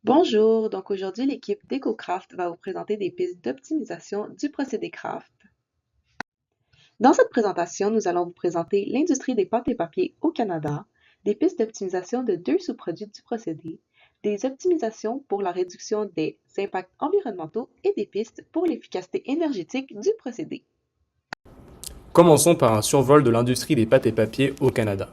Bonjour, donc aujourd'hui l'équipe d'EcoCraft va vous présenter des pistes d'optimisation du procédé craft. Dans cette présentation, nous allons vous présenter l'industrie des pâtes et papiers au Canada, des pistes d'optimisation de deux sous-produits du procédé, des optimisations pour la réduction des impacts environnementaux et des pistes pour l'efficacité énergétique du procédé. Commençons par un survol de l'industrie des pâtes et papiers au Canada.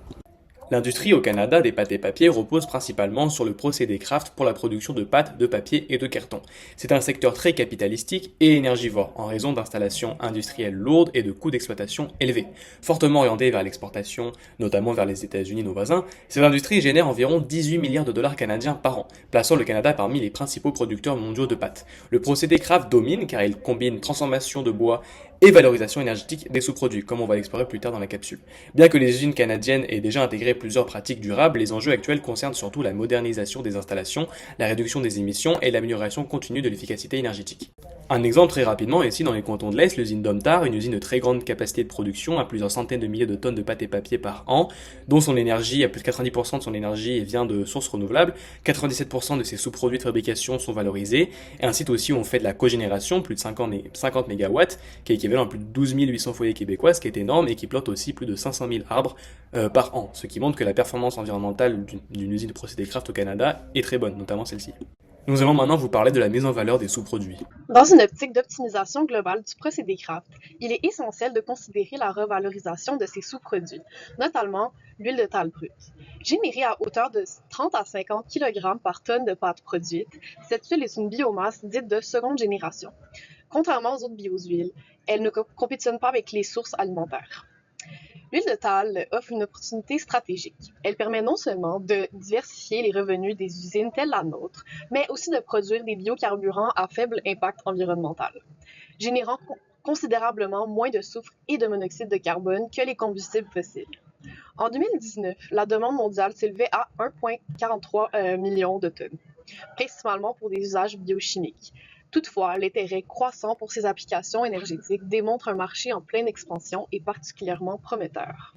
L'industrie au Canada des pâtes et papiers repose principalement sur le procédé craft pour la production de pâtes, de papier et de carton. C'est un secteur très capitalistique et énergivore en raison d'installations industrielles lourdes et de coûts d'exploitation élevés. Fortement orientée vers l'exportation, notamment vers les États-Unis, nos voisins, cette industrie génère environ 18 milliards de dollars canadiens par an, plaçant le Canada parmi les principaux producteurs mondiaux de pâtes. Le procédé craft domine car il combine transformation de bois et valorisation énergétique des sous-produits, comme on va l'explorer plus tard dans la capsule. Bien que les usines canadiennes aient déjà intégré plusieurs pratiques durables, les enjeux actuels concernent surtout la modernisation des installations, la réduction des émissions et l'amélioration continue de l'efficacité énergétique. Un exemple très rapidement, ici dans les cantons de l'Est, l'usine Domtar, une usine de très grande capacité de production à plusieurs centaines de milliers de tonnes de pâte et papier par an, dont son énergie, à plus de 90% de son énergie vient de sources renouvelables, 97% de ses sous-produits de fabrication sont valorisés, et un site aussi où on fait de la cogénération, plus de 50 mégawatts, qui est équivalent à plus de 12 800 foyers québécois, ce qui est énorme, et qui plante aussi plus de 500 000 arbres par an, ce qui montre que la performance environnementale d'une usine de procédé craft au Canada est très bonne, notamment celle-ci. Nous allons maintenant vous parler de la mise en valeur des sous-produits. Dans une optique d'optimisation globale du procédé craft, il est essentiel de considérer la revalorisation de ces sous-produits, notamment l'huile de table brute. Générée à hauteur de 30 à 50 kg par tonne de pâte produite, cette huile est une biomasse dite de seconde génération. Contrairement aux autres biohuiles, elle ne compétitionne pas avec les sources alimentaires. L'huile de table offre une opportunité stratégique. Elle permet non seulement de diversifier les revenus des usines telles la nôtre, mais aussi de produire des biocarburants à faible impact environnemental, générant considérablement moins de soufre et de monoxyde de carbone que les combustibles fossiles. En 2019, la demande mondiale s'élevait à 1,43 million de tonnes, principalement pour des usages biochimiques. Toutefois, l'intérêt croissant pour ces applications énergétiques démontre un marché en pleine expansion et particulièrement prometteur.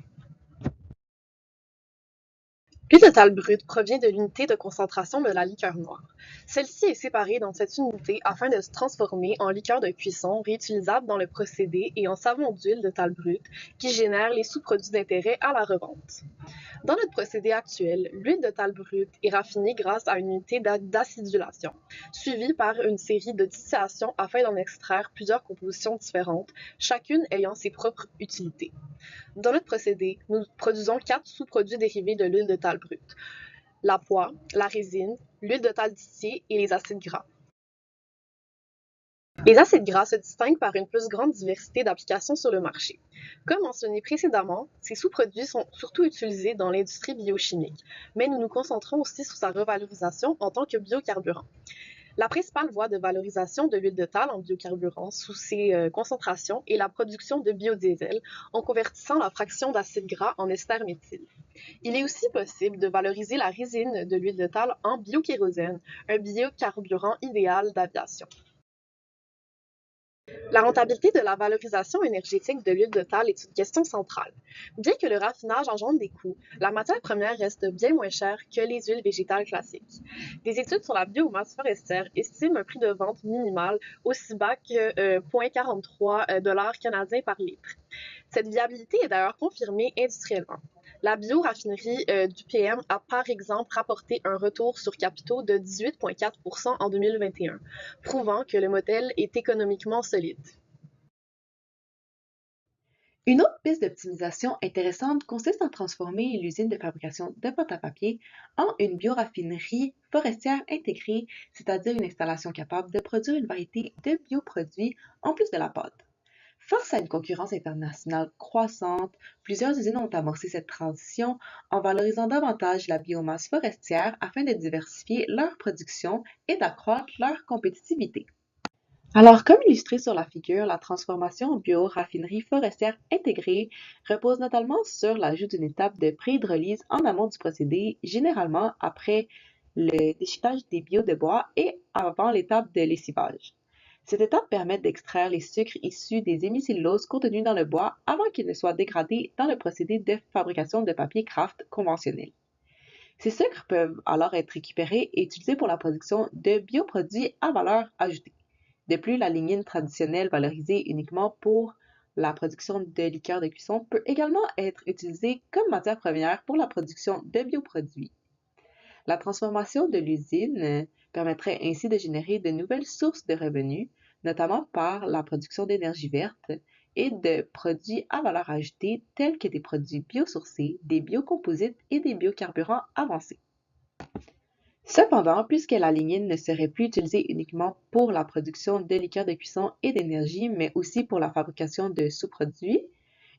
L'huile de table brute provient de l'unité de concentration de la liqueur noire. Celle-ci est séparée dans cette unité afin de se transformer en liqueur de cuisson réutilisable dans le procédé et en savon d'huile de table brute qui génère les sous-produits d'intérêt à la revente. Dans notre procédé actuel, l'huile de table brute est raffinée grâce à une unité d'acidulation, suivie par une série de distillations afin d'en extraire plusieurs compositions différentes, chacune ayant ses propres utilités. Dans notre procédé, nous produisons 4 sous-produits dérivés de l'huile de table brute: la poix, la résine, l'huile de table distillée et les acides gras. Les acides gras se distinguent par une plus grande diversité d'applications sur le marché. Comme mentionné précédemment, ces sous-produits sont surtout utilisés dans l'industrie biochimique, mais nous nous concentrons aussi sur sa revalorisation en tant que biocarburant. La principale voie de valorisation de l'huile de table en biocarburant sous ces concentrations est la production de biodiesel en convertissant la fraction d'acide gras en ester méthyle. Il est aussi possible de valoriser la résine de l'huile de table en biokérosène, un biocarburant idéal d'aviation. La rentabilité de la valorisation énergétique de l'huile de table est une question centrale. Bien que le raffinage engendre des coûts, la matière première reste bien moins chère que les huiles végétales classiques. Des études sur la biomasse forestière estiment un prix de vente minimal aussi bas que 0,43 $ canadiens par litre. Cette viabilité est d'ailleurs confirmée industriellement. La bioraffinerie d'UPM a par exemple rapporté un retour sur capitaux de 18,4% en 2021, prouvant que le modèle est économiquement solide. Une autre piste d'optimisation intéressante consiste à transformer l'usine de fabrication de pâte à papier en une bioraffinerie forestière intégrée, c'est-à-dire une installation capable de produire une variété de bioproduits en plus de la pâte. Face à une concurrence internationale croissante, plusieurs usines ont amorcé cette transition en valorisant davantage la biomasse forestière afin de diversifier leur production et d'accroître leur compétitivité. Alors, comme illustré sur la figure, la transformation en bioraffinerie forestière intégrée repose notamment sur l'ajout d'une étape de pré-hydrolyse en amont du procédé, généralement après le déchiquetage des bio de bois et avant l'étape de lessivage. Cette étape permet d'extraire les sucres issus des hémicelluloses contenus dans le bois avant qu'ils ne soient dégradés dans le procédé de fabrication de papier craft conventionnel. Ces sucres peuvent alors être récupérés et utilisés pour la production de bioproduits à valeur ajoutée. De plus, la lignine traditionnelle valorisée uniquement pour la production de liqueurs de cuisson peut également être utilisée comme matière première pour la production de bioproduits. La transformation de l'usine permettrait ainsi de générer de nouvelles sources de revenus, notamment par la production d'énergie verte et de produits à valeur ajoutée tels que des produits biosourcés, des biocomposites et des biocarburants avancés. Cependant, puisque la lignine ne serait plus utilisée uniquement pour la production de liqueurs de cuisson et d'énergie, mais aussi pour la fabrication de sous-produits,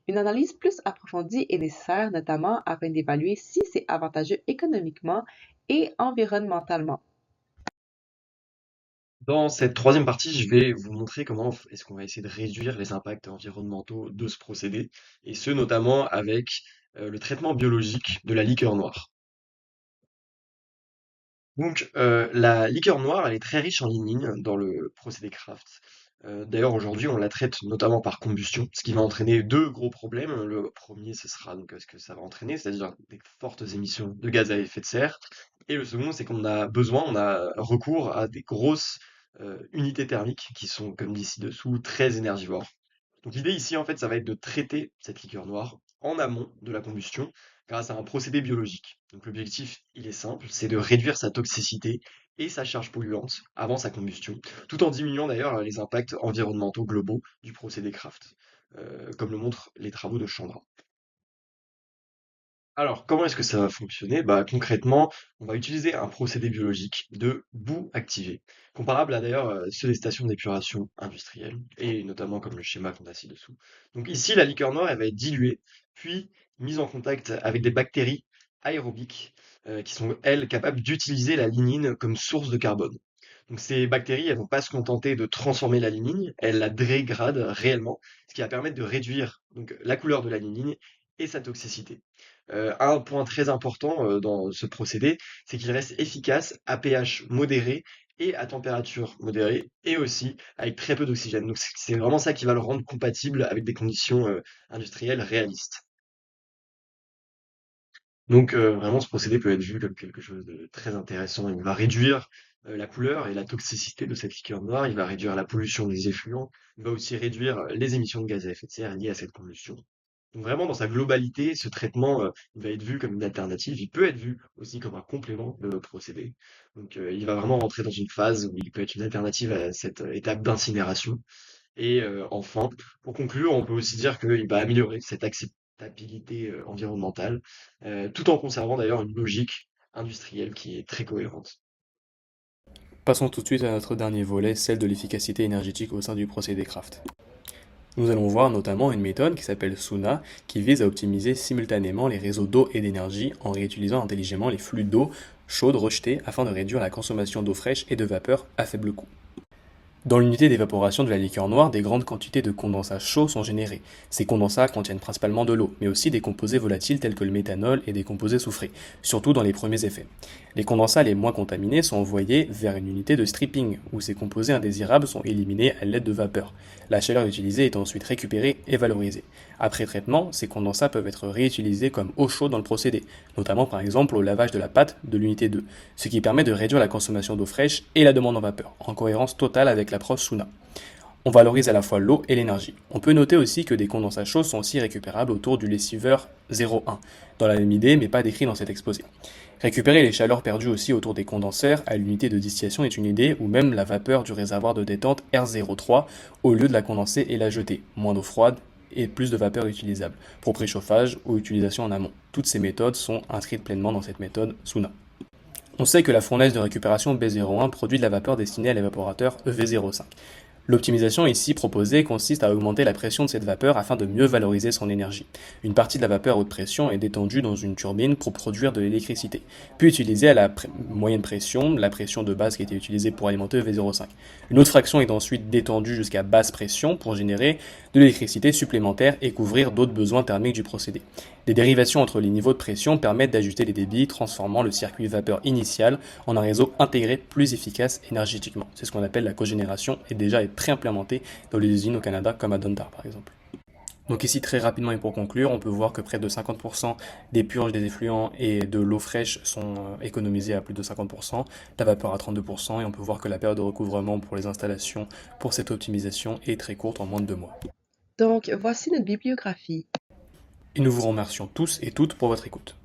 une analyse plus approfondie est nécessaire, notamment afin d'évaluer si c'est avantageux économiquement et environnementalement. Dans cette troisième partie, je vais vous montrer comment est-ce qu'on va essayer de réduire les impacts environnementaux de ce procédé, et ce notamment avec le traitement biologique de la liqueur noire. Donc, la liqueur noire, elle est très riche en lignine dans le procédé Craft. D'ailleurs, aujourd'hui, on la traite notamment par combustion, ce qui va entraîner deux gros problèmes. Le premier, ce sera donc ce que ça va entraîner, c'est-à-dire des fortes émissions de gaz à effet de serre. Et le second, c'est qu'on a besoin, on a recours à des grosses unités thermiques qui sont, comme dit ci-dessous, très énergivores. Donc l'idée ici, en fait, ça va être de traiter cette liqueur noire en amont de la combustion grâce à un procédé biologique. Donc l'objectif, il est simple, c'est de réduire sa toxicité et sa charge polluante avant sa combustion, tout en diminuant d'ailleurs les impacts environnementaux globaux du procédé Craft, comme le montrent les travaux de Chandra. Alors, comment est-ce que ça va fonctionner? Bah, concrètement, on va utiliser un procédé biologique de boue activée, comparable à d'ailleurs ceux des stations d'épuration industrielles, et notamment comme le schéma qu'on a ci-dessous. Donc ici, la liqueur noire, elle va être diluée, puis mise en contact avec des bactéries aérobiques qui sont, elles, capables d'utiliser la lignine comme source de carbone. Donc ces bactéries, elles vont pas se contenter de transformer la lignine, elles la dégradent réellement, ce qui va permettre de réduire donc, la couleur de la lignine et sa toxicité. Un point très important, dans ce procédé, c'est qu'il reste efficace à pH modéré et à température modérée et aussi avec très peu d'oxygène. Donc c'est vraiment ça qui va le rendre compatible avec des conditions, industrielles réalistes. Donc vraiment ce procédé peut être vu comme quelque chose de très intéressant. Il va réduire, la couleur et la toxicité de cette liqueur noire, il va réduire la pollution des effluents, il va aussi réduire, les émissions de gaz à effet de serre liées à cette combustion. Donc vraiment dans sa globalité, ce traitement, il va être vu comme une alternative, il peut être vu aussi comme un complément de notre procédé. Donc il va vraiment rentrer dans une phase où il peut être une alternative à cette, étape d'incinération. Et enfin, pour conclure, on peut aussi dire qu'il va améliorer cette acceptabilité, environnementale, tout en conservant d'ailleurs une logique industrielle qui est très cohérente. Passons tout de suite à notre dernier volet, celle de l'efficacité énergétique au sein du procédé Craft. Nous allons voir notamment une méthode qui s'appelle SUNA, qui vise à optimiser simultanément les réseaux d'eau et d'énergie en réutilisant intelligemment les flux d'eau chaude rejetés afin de réduire la consommation d'eau fraîche et de vapeur à faible coût. Dans l'unité d'évaporation de la liqueur noire, des grandes quantités de condensats chauds sont générés. Ces condensats contiennent principalement de l'eau, mais aussi des composés volatiles tels que le méthanol et des composés soufrés, surtout dans les premiers effets. Les condensats les moins contaminés sont envoyés vers une unité de stripping, où ces composés indésirables sont éliminés à l'aide de vapeur. La chaleur utilisée est ensuite récupérée et valorisée. Après traitement, ces condensats peuvent être réutilisés comme eau chaude dans le procédé, notamment par exemple au lavage de la pâte de l'unité 2, ce qui permet de réduire la consommation d'eau fraîche et la demande en vapeur, en cohérence totale avec l'approche SUNA. On valorise à la fois l'eau et l'énergie. On peut noter aussi que des condensats chauds sont aussi récupérables autour du lessiveur 01, dans la même idée mais pas décrit dans cet exposé. Récupérer les chaleurs perdues aussi autour des condenseurs à l'unité de distillation est une idée, ou même la vapeur du réservoir de détente R03 au lieu de la condenser et la jeter, moins d'eau froide et plus de vapeur utilisable, pour préchauffage ou utilisation en amont. Toutes ces méthodes sont inscrites pleinement dans cette méthode SUNA. On sait que la fournaise de récupération B01 produit de la vapeur destinée à l'évaporateur EV05. L'optimisation ici proposée consiste à augmenter la pression de cette vapeur afin de mieux valoriser son énergie. Une partie de la vapeur haute pression est détendue dans une turbine pour produire de l'électricité, puis utilisée à la moyenne pression, la pression de base qui était utilisée pour alimenter EV05. Une autre fraction est ensuite détendue jusqu'à basse pression pour générer de l'électricité supplémentaire et couvrir d'autres besoins thermiques du procédé. Des dérivations entre les niveaux de pression permettent d'ajuster les débits, transformant le circuit vapeur initial en un réseau intégré plus efficace énergétiquement. C'est ce qu'on appelle la cogénération et déjà est très implémentée dans les usines au Canada comme à Dunbar par exemple. Donc ici, très rapidement et pour conclure, on peut voir que près de 50% des purges des effluents et de l'eau fraîche sont économisés à plus de 50%, la vapeur à 32%, et on peut voir que la période de recouvrement pour les installations pour cette optimisation est très courte, en moins de 2 mois. Donc, voici notre bibliographie. Et nous vous remercions tous et toutes pour votre écoute.